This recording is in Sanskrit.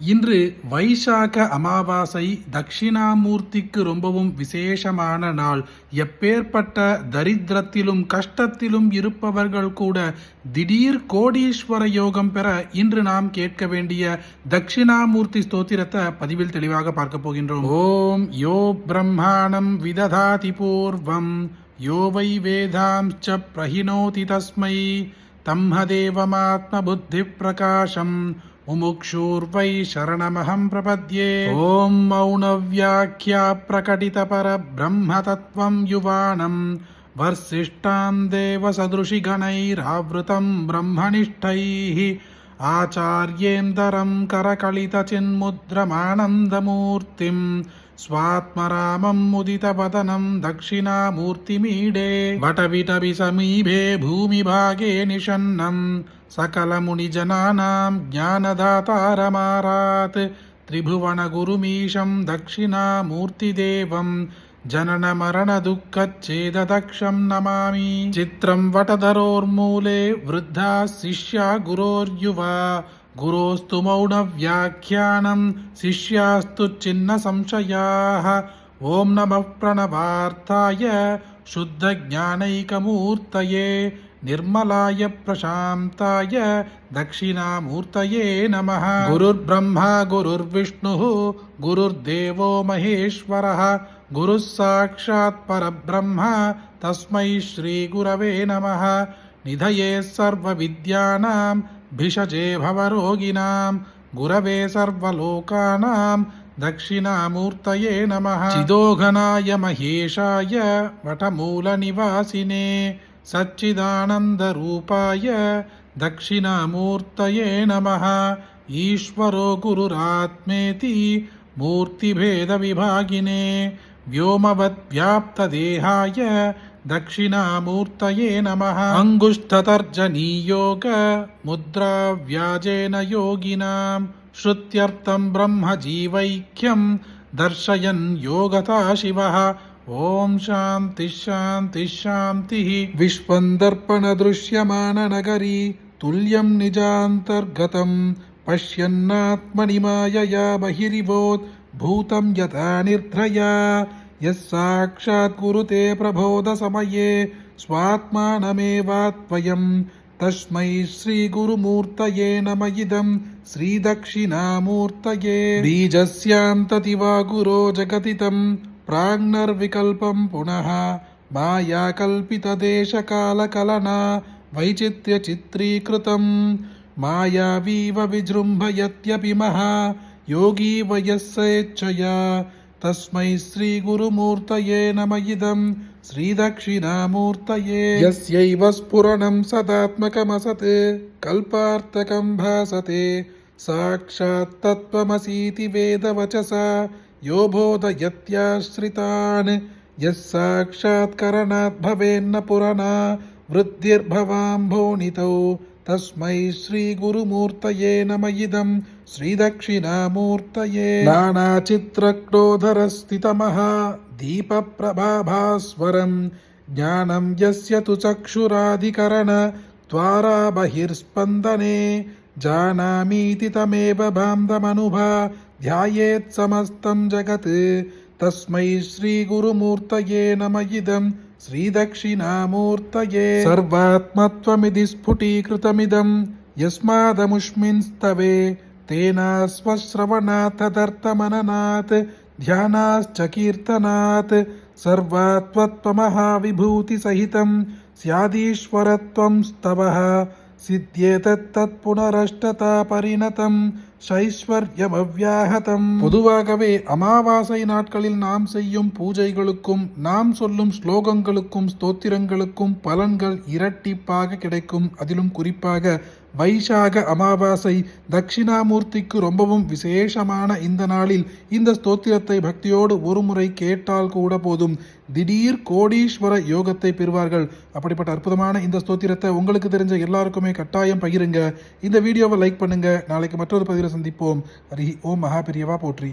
இன்று வைசாக அமாவாசை. தட்சிணாமூர்த்திக்கு ரொம்பவும் விசேஷமான நாள். எப்பேற்பட்ட தரித்திரத்திலும் கஷ்டத்திலும் இருப்பவர்கள் கூட திடீர் கோடீஸ்வர யோகம் பெற இன்று நாம் கேட்க வேண்டிய தட்சிணாமூர்த்தி ஸ்தோத்திரத்தை பதிவில் தெளிவாக பார்க்க போகின்றோம். ஓம் யோ பிரம்மாணம் விததாதி பூர்வம் யோ வை வேதாம்ச பிரஹினோதி தஸ்மை தம்மதேவமாத்ம புத்தி பிரகாசம் मुमुक्षुर्वै शरणमहं प्रपद्ये. ॐ मौनव्याख्या प्रकटितपरब्रह्मतत्त्वं युवानं वर्सिष्ठां देवसदृशिगणैरावृतं ब्रह्मनिष्ठैः आचार्येन्दरं करकलितचिन्मुद्रमानन्दमूर्तिं स्वात्मरामं मुदितवदनं दक्षिणामूर्तिमीडे. वटविटवि समीपे भूमिभागे निषन्नं सकलमुनिजनानां ज्ञानदातारमारात् त्रिभुवनगुरुमीशं दक्षिणामूर्तिदेवं जननमरणदुःखच्छेददक्षं नमामि. चित्रं वटधरोर्मूले वृद्धा शिष्या गुरोर्युवा गुरोस्तु मौनव्याख्यानं शिष्यास्तु छिन्नसंशयाः. ॐ नमः प्रणवार्थाय शुद्धज्ञानैकमूर्तये निर्मलाय प्रशान्ताय दक्षिणामूर्तये नमः. गुरुर्ब्रह्मा गुरुर्विष्णुः गुरुर्देवो महेश्वरः गुरुः साक्षात् परब्रह्म तस्मै श्रीगुरवे नमः. निधये सर्वविद्यानां भिषजे भवरोगिणां गुरवे सर्वलोकानां दक्षिणामूर्तये नमः. चिदोघनाय महेशाय वटमूलनिवासिने सच्चिदानन्दरूपाय दक्षिणामूर्तये नमः. ईश्वरो गुरुरात्मेति मूर्तिभेदविभागिने व्योमवद्व्याप्तदेहाय दक्षिणामूर्तये नमः. अङ्गुष्ठतर्जनीयोग मुद्राव्याजेन योगिनां श्रुत्यर्थं ब्रह्मजीवैक्यं दर्शयन् योगता शिवः. ओम शांति शांति शांति. विश्वंदर्पण दृश्यमान नगरी तुल्यं निजांतर्गतं पश्यन्नात्मनि मायया बहिरिवोत् भूतं यथा निर्धया. यस्साक्षात् कुरुते प्रबोध समये स्वात्मानमेवात्वयं तस्मै श्री गुरुमूर्तये नम इदं श्री दक्षिणामूर्तये. बीजस्यान्ततिवा गुरो जगतितं प्राज्ञर्विकल्पं पुनः मायाकल्पितदेशकालकलना वैचित्र्यचित्रीकृतं. मायावीव विजृम्भयत्यपि महा योगी वयस्सेच्छया तस्मै श्रीगुरुमूर्तये नम इदं श्रीदक्षिणामूर्तये. यस्यैव स्फुरणं सदात्मकमसत् कल्पार्थकं भासते साक्षात् तत्त्वमसीति वेदवचसा यो बोधयत्याश्रितान्. यस्साक्षात्करणात् भवेन्न पुरना वृद्धिर्भवाम्भोनितौ तस्मै श्रीगुरुमूर्तये नम इदं श्रीदक्षिणामूर्तये. नानाचित्रक्रोधरस्थितमहा दीपप्रभाभास्वरं ज्ञानं यस्य तु चक्षुराधिकरण द्वारा बहिर्स्पन्दने. जानामीति तमेव बान्धमनुभा ध्यायेत् समस्तं जगत् तस्मै श्रीगुरुमूर्तये नम इदं श्रीदक्षिणामूर्तये. सर्वात्मत्वमिति स्फुटीकृतमिदं यस्मादमुष्मिंस्तवे तेनास्वश्रवणात् तदर्थमननात् ध्यानाश्च कीर्तनात्. सर्वात्मत्वमहाविभूतिसहितं स्यादीश्वरत्वं स्तवः சித்தியேதத்புனரஷ்டதா பரிணதம் சைஸ்வர்யமவ்யாஹதம். பொதுவாகவே அமாவாசை நாட்களில் நாம் செய்யும் பூஜைகளுக்கும் நாம் சொல்லும் ஸ்லோகங்களுக்கும் ஸ்தோத்திரங்களுக்கும் பலன்கள் இரட்டிப்பாக கிடைக்கும். அதிலும் குறிப்பாக வைசாக அமாவாசை தட்சிணாமூர்த்திக்கு ரொம்பவும் விசேஷமான இந்த நாளில் இந்த ஸ்தோத்திரத்தை பக்தியோடு ஒரு முறை கேட்டால் கூட போதும், திடீர் கோடீஸ்வர யோகத்தை பெறுவார்கள். அப்படிப்பட்ட அற்புதமான இந்த ஸ்தோத்திரத்தை உங்களுக்கு தெரிஞ்ச எல்லாருக்குமே கட்டாயம் பகிருங்க. இந்த வீடியோவை லைக் பண்ணுங்க. நாளைக்கு மற்றொரு பதிவில் சந்திப்போம். ஹரி ஓம். மகா பெரியவா போற்றி.